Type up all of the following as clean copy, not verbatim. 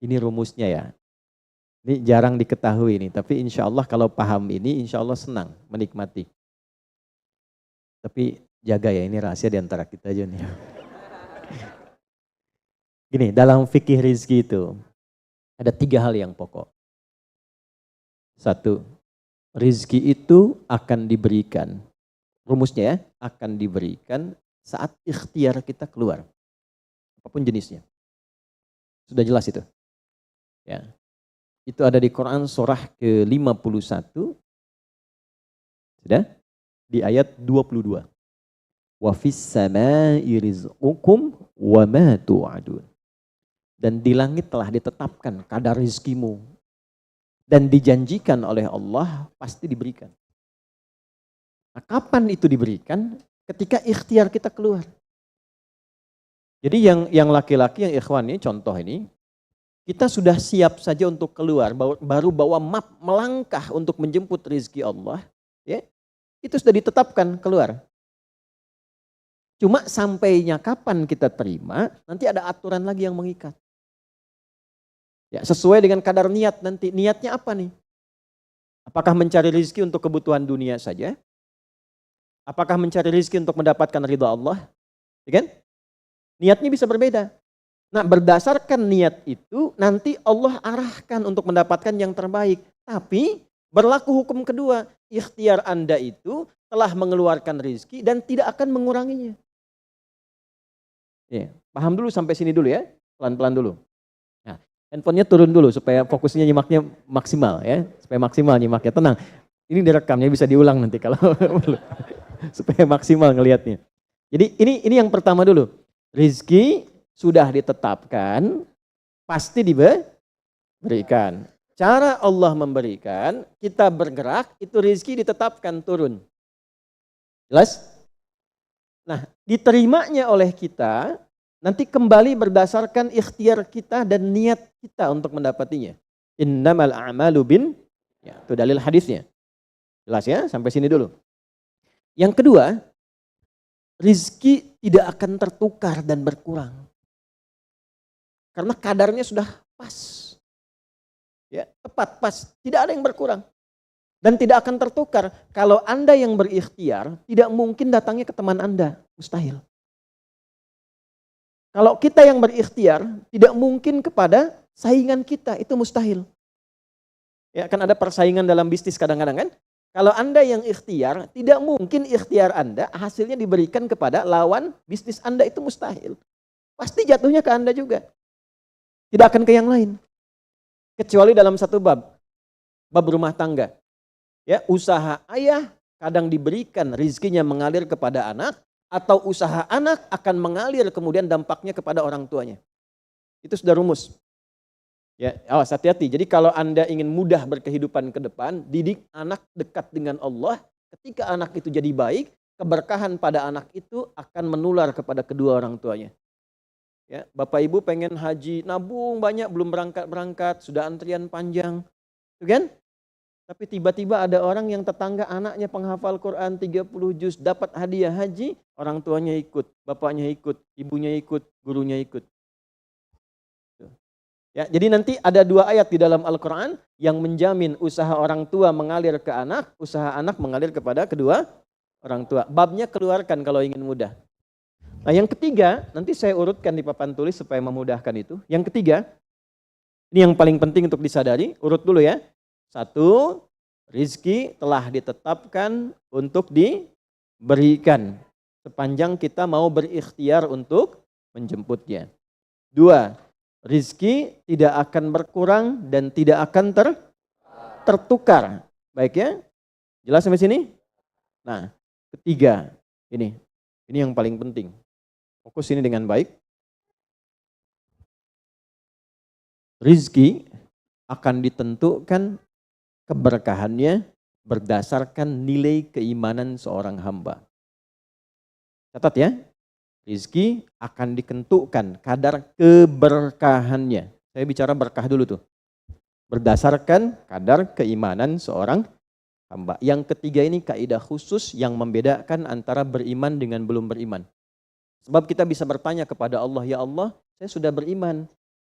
Ini rumusnya ya. Ini jarang diketahui nih, tapi insya Allah kalau paham ini, insya Allah senang menikmati. Tapi jaga ya, ini rahasia di antara kita aja nih. Gini, dalam fikih rizki itu ada 3 hal yang pokok. 1, rizki itu akan diberikan. Rumusnya ya, akan diberikan saat ikhtiar kita keluar. Apapun jenisnya. Sudah jelas itu. Ya. Itu ada di Quran surah ke-51. Sudah? Di ayat 22. Wa fis samaa'i rizqukum wa ma tu'adun. Dan di langit telah ditetapkan kadar rizkimu. Dan dijanjikan oleh Allah pasti diberikan. Nah, kapan itu diberikan? Ketika ikhtiar kita keluar. Jadi yang laki-laki, yang ikhwan ini, contoh ini, kita sudah siap saja untuk keluar, baru bawa map melangkah untuk menjemput rezeki Allah, ya, itu sudah ditetapkan keluar. Cuma sampainya kapan kita terima, nanti ada aturan lagi yang mengikat. Ya, sesuai dengan kadar niat nanti. Niatnya apa nih? Apakah mencari rezeki untuk kebutuhan dunia saja? Apakah mencari rezeki untuk mendapatkan ridha Allah? Ya kan? Niatnya bisa berbeda. Nah, berdasarkan niat itu nanti Allah arahkan untuk mendapatkan yang terbaik. Tapi berlaku hukum kedua, ikhtiar Anda itu telah mengeluarkan rezeki dan tidak akan menguranginya. Ya, paham dulu sampai sini dulu ya, pelan-pelan dulu. Nah, handphonenya turun dulu supaya fokusnya nyimaknya maksimal ya, supaya maksimal nyimaknya. Tenang, ini direkamnya bisa diulang nanti kalau supaya maksimal ngelihatnya. Jadi ini yang pertama dulu, rezeki sudah ditetapkan, pasti diberikan. Cara Allah memberikan, kita bergerak, itu rezeki ditetapkan turun. Jelas? Nah, diterimanya oleh kita, nanti kembali berdasarkan ikhtiar kita dan niat kita untuk mendapatinya. Innamal a'malu bin, ya, itu dalil hadisnya. Jelas ya, sampai sini dulu. Yang kedua, rezeki tidak akan tertukar dan berkurang. Karena kadarnya sudah pas. Ya, tepat, pas. Tidak ada yang berkurang. Dan tidak akan tertukar. Kalau Anda yang berikhtiar, tidak mungkin datangnya ke teman Anda. Mustahil. Kalau kita yang berikhtiar, tidak mungkin kepada saingan kita. Itu mustahil. Ya, kan ada persaingan dalam bisnis kadang-kadang kan. Kalau Anda yang ikhtiar, tidak mungkin ikhtiar Anda hasilnya diberikan kepada lawan bisnis Anda. Itu mustahil. Pasti jatuhnya ke Anda juga. Tidak akan ke yang lain. Kecuali dalam satu bab rumah tangga. Ya, usaha ayah kadang diberikan rizkinya mengalir kepada anak, atau usaha anak akan mengalir kemudian dampaknya kepada orang tuanya. Itu sudah rumus. Ya, awas hati-hati. Jadi kalau Anda ingin mudah berkehidupan ke depan, didik anak dekat dengan Allah. Ketika anak itu jadi baik, keberkahan pada anak itu akan menular kepada kedua orang tuanya. Ya, Bapak Ibu pengen haji, nabung banyak, belum berangkat, sudah antrian panjang. Itu kan? Tapi tiba-tiba ada orang yang tetangga anaknya penghafal Quran 30 juz, dapat hadiah haji, orang tuanya ikut, bapaknya ikut, ibunya ikut, gurunya ikut. Ya, jadi nanti ada 2 ayat di dalam Al-Quran yang menjamin usaha orang tua mengalir ke anak, usaha anak mengalir kepada kedua orang tua. Babnya keluarkan kalau ingin mudah. Nah, yang ketiga, nanti saya urutkan di papan tulis supaya memudahkan itu. Yang ketiga, ini yang paling penting untuk disadari, urut dulu ya. 1, rizki telah ditetapkan untuk diberikan sepanjang kita mau berikhtiar untuk menjemputnya. 2, rizki tidak akan berkurang dan tidak akan tertukar. Baik ya? Jelas sampai sini? Nah, ketiga, ini yang paling penting. Fokus ini dengan baik. Rizki akan ditentukan keberkahannya berdasarkan nilai keimanan seorang hamba. Catat ya, rizki akan ditentukan kadar keberkahannya. Saya bicara berkah dulu tuh. Berdasarkan kadar keimanan seorang hamba. Yang ketiga ini kaidah khusus yang membedakan antara beriman dengan belum beriman. Sebab kita bisa bertanya kepada Allah, ya Allah, saya sudah beriman.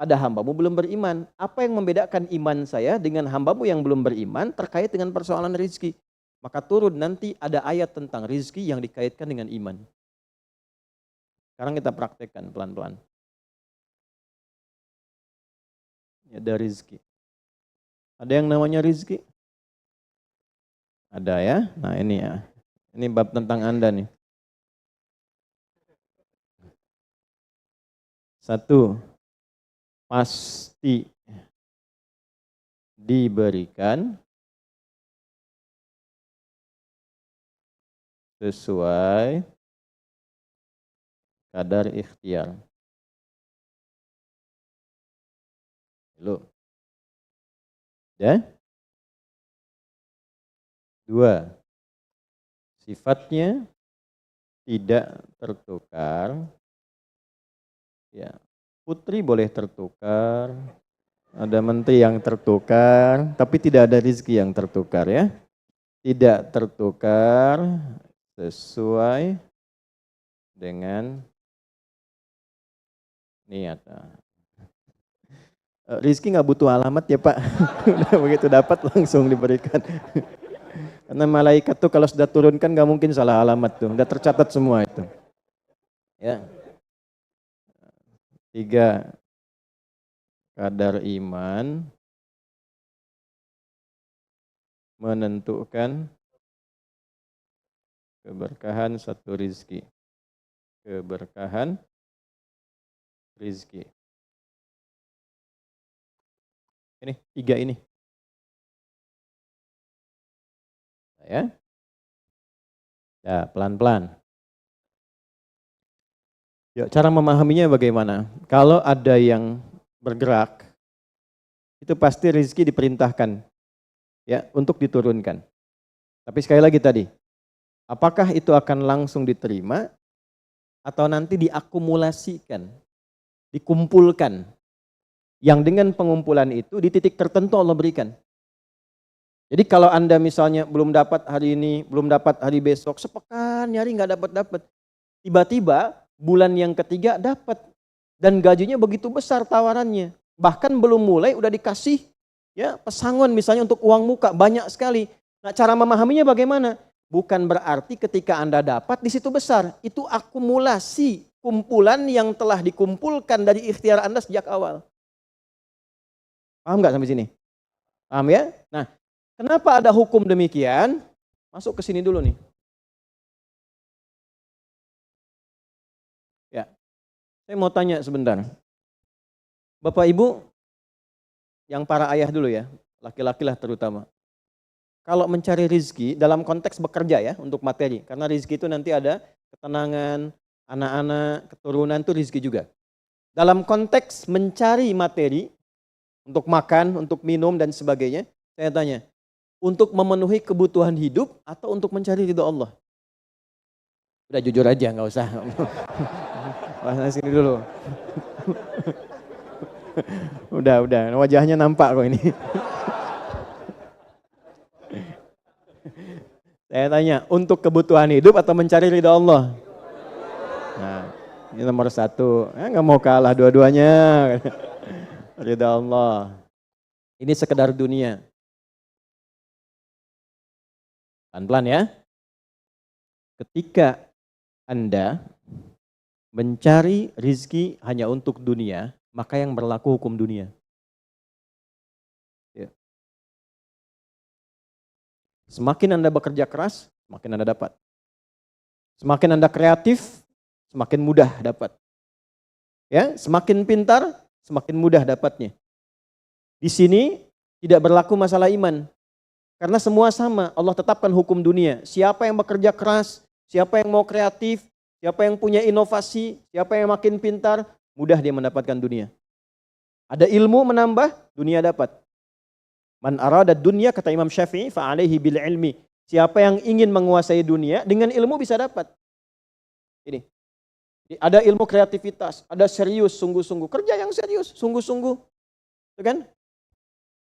ada hambamu belum beriman. Apa yang membedakan iman saya dengan hambamu yang belum beriman terkait dengan persoalan rizki? Maka turun nanti ada ayat tentang rizki yang dikaitkan dengan iman. Sekarang kita praktekkan pelan-pelan. Ada rizki. Ada yang namanya rizki? Ada ya. Nah ini ya. Ini bab tentang Anda nih. 1. Pasti diberikan sesuai kadar ikhtiar. Loh. Ya? 2. Sifatnya tidak tertukar. Ya. Putri boleh tertukar. Ada menteri yang tertukar, tapi tidak ada rezeki yang tertukar ya. Tidak tertukar sesuai dengan niat. Rizki nggak butuh alamat ya Pak. Udah begitu dapat langsung diberikan. Karena malaikat tuh kalau sudah turunkan nggak mungkin salah alamat tuh. Udah tercatat semua itu. Ya. 3. Kadar iman menentukan keberkahan satu rizki. Keberkahan rizki. Ini 3 ini. Ya. Ya, pelan-pelan. Ya, cara memahaminya bagaimana? Kalau ada yang bergerak, itu pasti rezeki diperintahkan ya untuk diturunkan. Tapi sekali lagi tadi, apakah itu akan langsung diterima atau nanti diakumulasikan, dikumpulkan? Yang dengan pengumpulan itu di titik tertentu Allah berikan. Jadi kalau Anda misalnya belum dapat hari ini, belum dapat hari besok, sepekan nyari nggak dapat. Tiba-tiba bulan yang ketiga dapat dan gajinya begitu besar tawarannya. Bahkan belum mulai udah dikasih ya pesangon misalnya untuk uang muka banyak sekali. Nah, cara memahaminya bagaimana? Bukan berarti ketika Anda dapat di situ besar, itu akumulasi kumpulan yang telah dikumpulkan dari ikhtiar Anda sejak awal. Paham nggak sampai sini? Paham ya? Nah, kenapa ada hukum demikian? Masuk ke sini dulu nih. Ya, saya mau tanya sebentar. Bapak Ibu, yang para ayah dulu ya, laki-laki lah terutama. Kalau mencari rizki dalam konteks bekerja ya, untuk materi. Karena rizki itu nanti ada ketenangan, anak-anak, keturunan itu rizki juga. Dalam konteks mencari materi, untuk makan, untuk minum dan sebagainya, saya tanya, untuk memenuhi kebutuhan hidup atau untuk mencari ridho Allah? Udah jujur aja, nggak usah. Bahas sini dulu. Udah, wajahnya nampak kok ini. Saya tanya, untuk kebutuhan hidup atau mencari ridho Allah? Nah, ini nomor 1. Nggak mau kalah dua-duanya. Ridho Allah. Ini sekedar dunia. Pelan-pelan ya. Ketika Anda mencari rizki hanya untuk dunia, maka yang berlaku hukum dunia. Ya. Semakin Anda bekerja keras, semakin Anda dapat. Semakin Anda kreatif, semakin mudah dapat. Ya, semakin pintar, semakin mudah dapatnya. Di sini tidak berlaku masalah iman. Karena semua sama, Allah tetapkan hukum dunia. Siapa yang bekerja keras, siapa yang mau kreatif, siapa yang punya inovasi, siapa yang makin pintar, mudah dia mendapatkan dunia. Ada ilmu menambah, dunia dapat. Man arada dunya, kata Imam Syafi'i, fa'alaihi bil ilmi. Siapa yang ingin menguasai dunia, dengan ilmu bisa dapat. Ini. Ada ilmu kreativitas, ada serius, sungguh-sungguh. Kerja yang serius, sungguh-sungguh. Itu kan?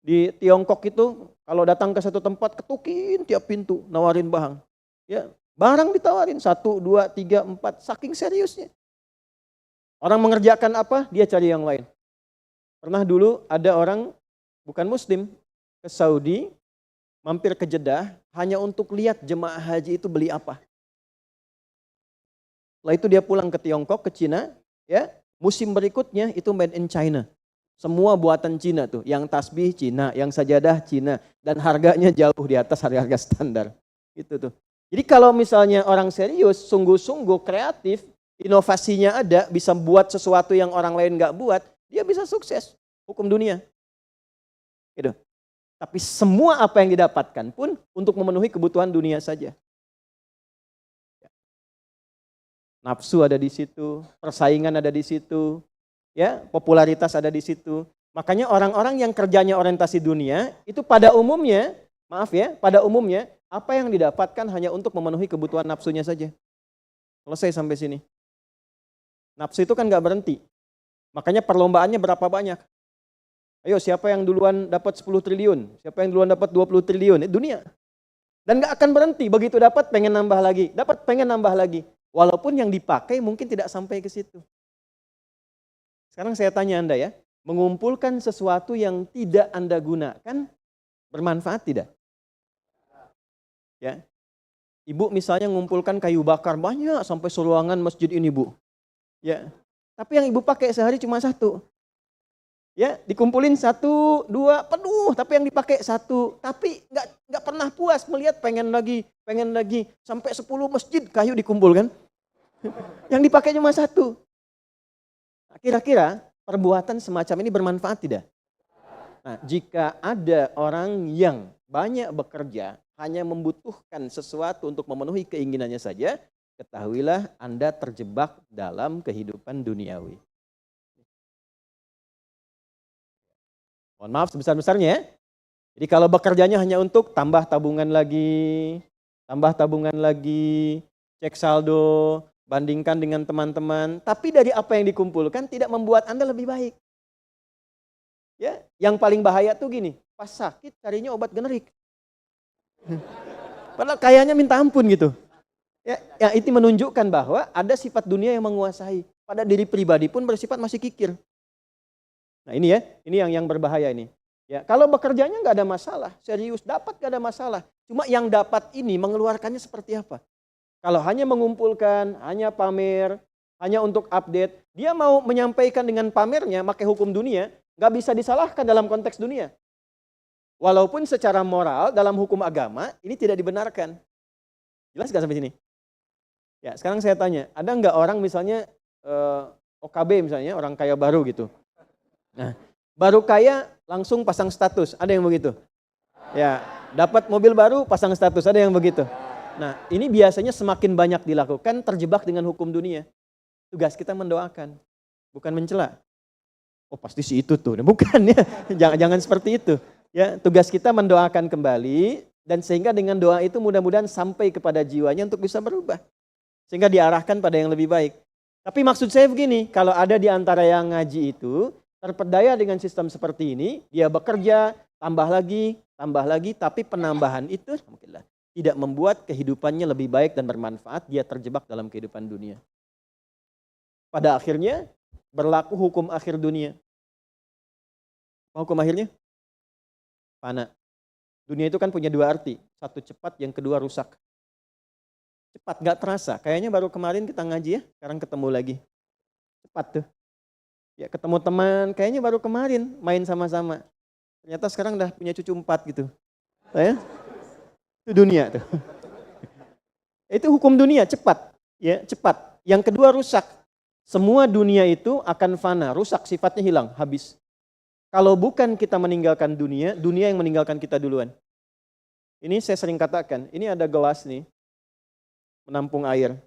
Di Tiongkok itu, kalau datang ke satu tempat, ketukin tiap pintu, nawarin barang. Ya, barang ditawarin, 1, 2, 3, 4, saking seriusnya. Orang mengerjakan apa, dia cari yang lain. Pernah dulu ada orang bukan muslim ke Saudi, mampir ke Jeddah hanya untuk lihat jemaah haji itu beli apa. Setelah itu dia pulang ke Tiongkok, ke Cina, ya. Musim berikutnya itu made in China. Semua buatan Cina tuh, yang tasbih Cina, yang sajadah Cina, dan harganya jauh di atas harga-harga standar. Gitu tuh. Jadi kalau misalnya orang serius, sungguh-sungguh kreatif, inovasinya ada, bisa buat sesuatu yang orang lain nggak buat, dia bisa sukses. Hukum dunia. Gitu. Tapi semua apa yang didapatkan pun untuk memenuhi kebutuhan dunia saja. Nafsu ada di situ, persaingan ada di situ, ya, popularitas ada di situ. Makanya orang-orang yang kerjanya orientasi dunia itu pada umumnya, maaf ya, pada umumnya apa yang didapatkan hanya untuk memenuhi kebutuhan nafsunya saja. Selesai sampai sini. Nafsu itu kan nggak berhenti. Makanya perlombaannya berapa banyak? Ayo siapa yang duluan dapat 10 triliun? Siapa yang duluan dapat 20 triliun? Dunia. Dan nggak akan berhenti. Begitu dapat pengen nambah lagi. Dapat pengen nambah lagi. Walaupun yang dipakai mungkin tidak sampai ke situ. Sekarang saya tanya Anda ya. Mengumpulkan sesuatu yang tidak Anda gunakan bermanfaat tidak? Ya. Ibu misalnya mengumpulkan kayu bakar banyak sampai seruangan masjid ini, Bu. Ya. Tapi yang ibu pakai sehari cuma satu. Ya, dikumpulin 1, 2, penuh, tapi yang dipakai 1. Tapi nggak pernah puas melihat pengen lagi sampai 10 masjid kayu dikumpulkan. Yang dipakai cuma 1. Nah, kira-kira perbuatan semacam ini bermanfaat tidak? Nah, jika ada orang yang banyak bekerja hanya membutuhkan sesuatu untuk memenuhi keinginannya saja, ketahuilah Anda terjebak dalam kehidupan duniawi. Mohon maaf sebesar-besarnya ya. Jadi kalau bekerjanya hanya untuk tambah tabungan lagi, cek saldo, bandingkan dengan teman-teman, tapi dari apa yang dikumpulkan tidak membuat Anda lebih baik. Ya, yang paling bahaya tuh gini, pas sakit carinya obat generik. Padahal kayaknya minta ampun gitu. Ya, yang itu menunjukkan bahwa ada sifat dunia yang menguasai. Pada diri pribadi pun bersifat masih kikir. Nah ini ya, ini yang berbahaya ini. Ya, kalau bekerjanya nggak ada masalah, serius dapat nggak ada masalah. Cuma yang dapat ini mengeluarkannya seperti apa? Kalau hanya mengumpulkan, hanya pamer, hanya untuk update, dia mau menyampaikan dengan pamernya, pakai hukum dunia, nggak bisa disalahkan dalam konteks dunia. Walaupun secara moral dalam hukum agama ini tidak dibenarkan. Jelas nggak sampai sini? Ya, sekarang saya tanya, ada nggak orang misalnya OKB misalnya, orang kaya baru gitu. Nah, baru kaya langsung pasang status, ada yang begitu? Ya, dapat mobil baru pasang status, ada yang begitu? Nah, ini biasanya semakin banyak dilakukan terjebak dengan hukum dunia. Tugas kita mendoakan, bukan mencela. Oh pasti si itu tuh, bukan ya, jangan seperti itu. Ya, tugas kita mendoakan kembali dan sehingga dengan doa itu mudah-mudahan sampai kepada jiwanya untuk bisa berubah. Sehingga diarahkan pada yang lebih baik. Tapi maksud saya begini, kalau ada di antara yang ngaji itu terpedaya dengan sistem seperti ini, dia bekerja, tambah lagi, tapi penambahan itu tidak membuat kehidupannya lebih baik dan bermanfaat, dia terjebak dalam kehidupan dunia. Pada akhirnya berlaku hukum akhir dunia. Hukum akhirnya? Fana. Dunia itu kan punya 2 arti, satu cepat, yang kedua rusak. Cepat, gak terasa, kayaknya baru kemarin kita ngaji ya, sekarang ketemu lagi. Cepat tuh. Ya ketemu teman, kayaknya baru kemarin main sama-sama. Ternyata sekarang udah punya cucu 4 gitu. Ya? Itu dunia tuh. Itu hukum dunia, cepat. Ya, cepat. Yang kedua rusak. Semua dunia itu akan fana, rusak, sifatnya hilang, habis. Kalau bukan kita meninggalkan dunia, dunia yang meninggalkan kita duluan. Ini saya sering katakan, ini ada gelas nih, menampung air.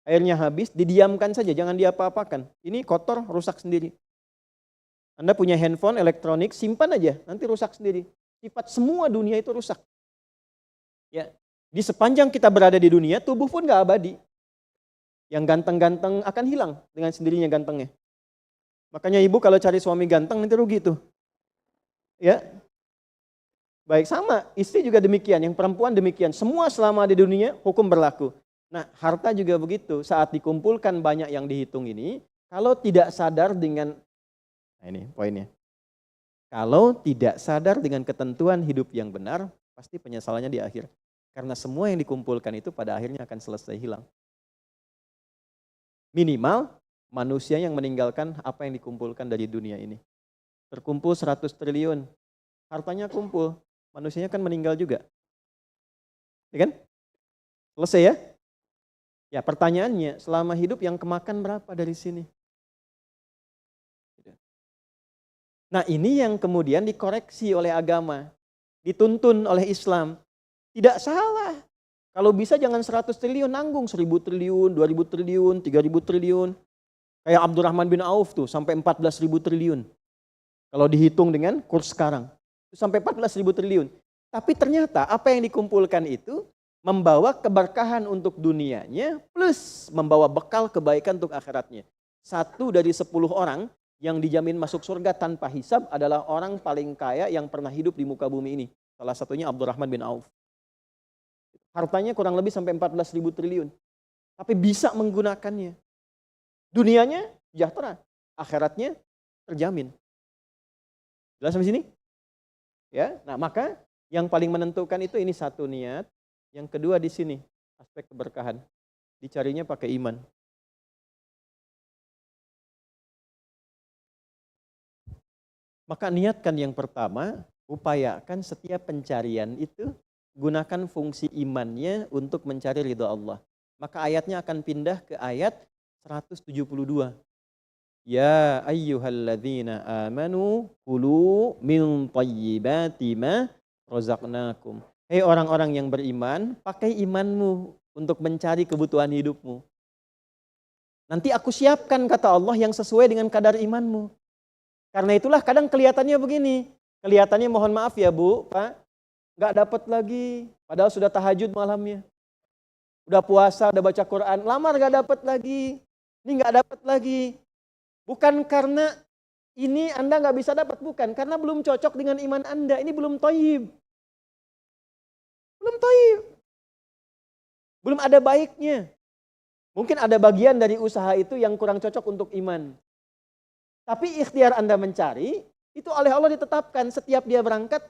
Airnya habis, didiamkan saja, jangan diapa-apakan. Ini kotor, rusak sendiri. Anda punya handphone, elektronik, simpan aja, nanti rusak sendiri. Sifat semua dunia itu rusak. Ya, di sepanjang kita berada di dunia, tubuh pun gak abadi. Yang ganteng-ganteng akan hilang dengan sendirinya gantengnya. Makanya ibu kalau cari suami ganteng nanti rugi tuh. Ya, baik sama, istri juga demikian, yang perempuan demikian. Semua selama di dunia hukum berlaku. Nah, harta juga begitu. Saat dikumpulkan banyak yang dihitung ini, kalau tidak sadar dengan, nah ini poinnya, Kalau tidak sadar dengan ketentuan hidup yang benar, pasti penyesalannya di akhir. Karena semua yang dikumpulkan itu pada akhirnya akan selesai hilang. Minimal manusia yang meninggalkan apa yang dikumpulkan dari dunia ini. Terkumpul 100 triliun, hartanya kumpul, manusianya kan meninggal juga. Ya kan? Selesai ya? Ya pertanyaannya, selama hidup yang kemakan berapa dari sini? Nah ini yang kemudian dikoreksi oleh agama, dituntun oleh Islam. Tidak salah. Kalau bisa jangan 100 triliun, nanggung 1000 triliun, 2000 triliun, 3000 triliun. Kayak Abdurrahman bin Auf tuh sampai 14.000 triliun. Kalau dihitung dengan kurs sekarang, sampai 14.000 triliun. Tapi ternyata apa yang dikumpulkan itu membawa keberkahan untuk dunianya plus membawa bekal kebaikan untuk akhiratnya. 1 dari 10 orang yang dijamin masuk surga tanpa hisab adalah orang paling kaya yang pernah hidup di muka bumi ini. Salah satunya Abdurrahman bin Auf. Hartanya kurang lebih sampai 14.000 triliun. Tapi bisa menggunakannya. Dunianya sejahtera, akhiratnya terjamin. Jelas sampai sini? Ya, nah maka yang paling menentukan itu ini satu niat, yang kedua di sini aspek keberkahan. Dicarinya pakai iman. Maka niatkan yang pertama, upayakan setiap pencarian itu gunakan fungsi imannya untuk mencari ridha Allah. Maka ayatnya akan pindah ke ayat 172. Ya ayyuhalladzina amanu kulu min thayyibati ma razaqnakum. Hei orang-orang yang beriman, pakai imanmu untuk mencari kebutuhan hidupmu. Nanti aku siapkan kata Allah yang sesuai dengan kadar imanmu. Karena itulah kadang kelihatannya begini. Kelihatannya mohon maaf ya Bu, Pak, nggak dapat lagi. Padahal sudah tahajud malamnya. Udah puasa, udah baca Quran, lamar nggak dapat lagi. Ini nggak dapat lagi. Bukan karena ini Anda nggak bisa dapat, bukan. Karena belum cocok dengan iman Anda. Ini belum thayyib. Belum thayyib. Belum ada baiknya. Mungkin ada bagian dari usaha itu yang kurang cocok untuk iman. Tapi ikhtiar Anda mencari, itu oleh Allah ditetapkan. Setiap dia berangkat,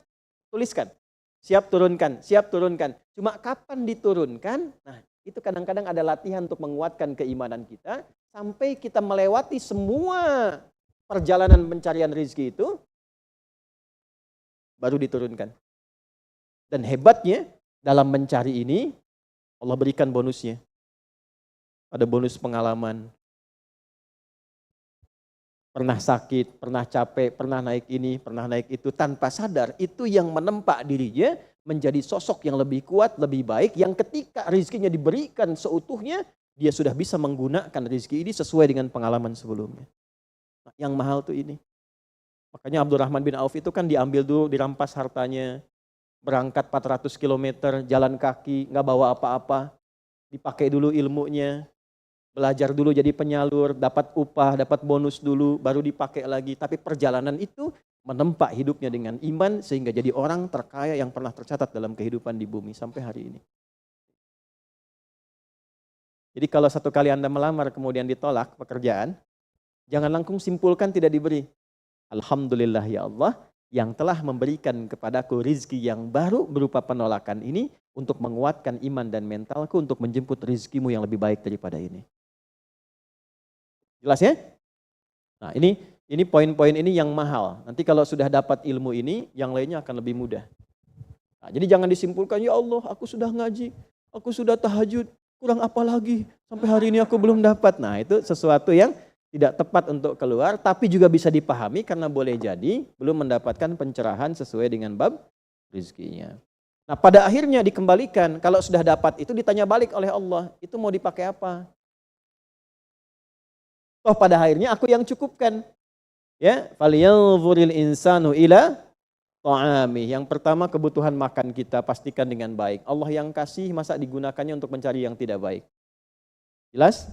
tuliskan. Siap turunkan, siap turunkan. Cuma kapan diturunkan? Nah, itu kadang-kadang ada latihan untuk menguatkan keimanan kita. Sampai kita melewati semua perjalanan pencarian rezeki itu, baru diturunkan. Dan hebatnya, dalam mencari ini, Allah berikan bonusnya. Ada bonus pengalaman. Pernah sakit, pernah capek, pernah naik ini, pernah naik itu. Tanpa sadar, itu yang menempa dirinya menjadi sosok yang lebih kuat, lebih baik. Yang ketika rezekinya diberikan seutuhnya, dia sudah bisa menggunakan rezeki ini sesuai dengan pengalaman sebelumnya. Nah, yang mahal tuh ini. Makanya Abdurrahman bin Auf itu kan diambil dulu, dirampas hartanya. Berangkat 400 km, jalan kaki, nggak bawa apa-apa. Dipakai dulu ilmunya. Belajar dulu jadi penyalur, dapat upah, dapat bonus dulu, baru dipakai lagi. Tapi perjalanan itu menempa hidupnya dengan iman sehingga jadi orang terkaya yang pernah tercatat dalam kehidupan di bumi sampai hari ini. Jadi kalau satu kali Anda melamar kemudian ditolak pekerjaan, jangan langsung simpulkan tidak diberi. Alhamdulillah ya Allah yang telah memberikan kepadaku rizki yang baru berupa penolakan ini untuk menguatkan iman dan mentalku untuk menjemput rizkimu yang lebih baik daripada ini. Jelas ya? Nah ini poin-poin ini yang mahal. Nanti kalau sudah dapat ilmu ini, yang lainnya akan lebih mudah. Nah, jadi jangan disimpulkan, ya Allah aku sudah ngaji, aku sudah tahajud, kurang apa lagi? Sampai hari ini aku belum dapat. Nah itu sesuatu yang tidak tepat untuk keluar, tapi juga bisa dipahami karena boleh jadi belum mendapatkan pencerahan sesuai dengan bab rezekinya. Nah pada akhirnya dikembalikan, kalau sudah dapat itu ditanya balik oleh Allah, itu mau dipakai apa? Toh pada akhirnya aku yang cukupkan. Ya, falyanzuril insanu ila ta'ami. Yang pertama kebutuhan makan kita pastikan dengan baik. Allah yang kasih, masa digunakannya untuk mencari yang tidak baik? Jelas?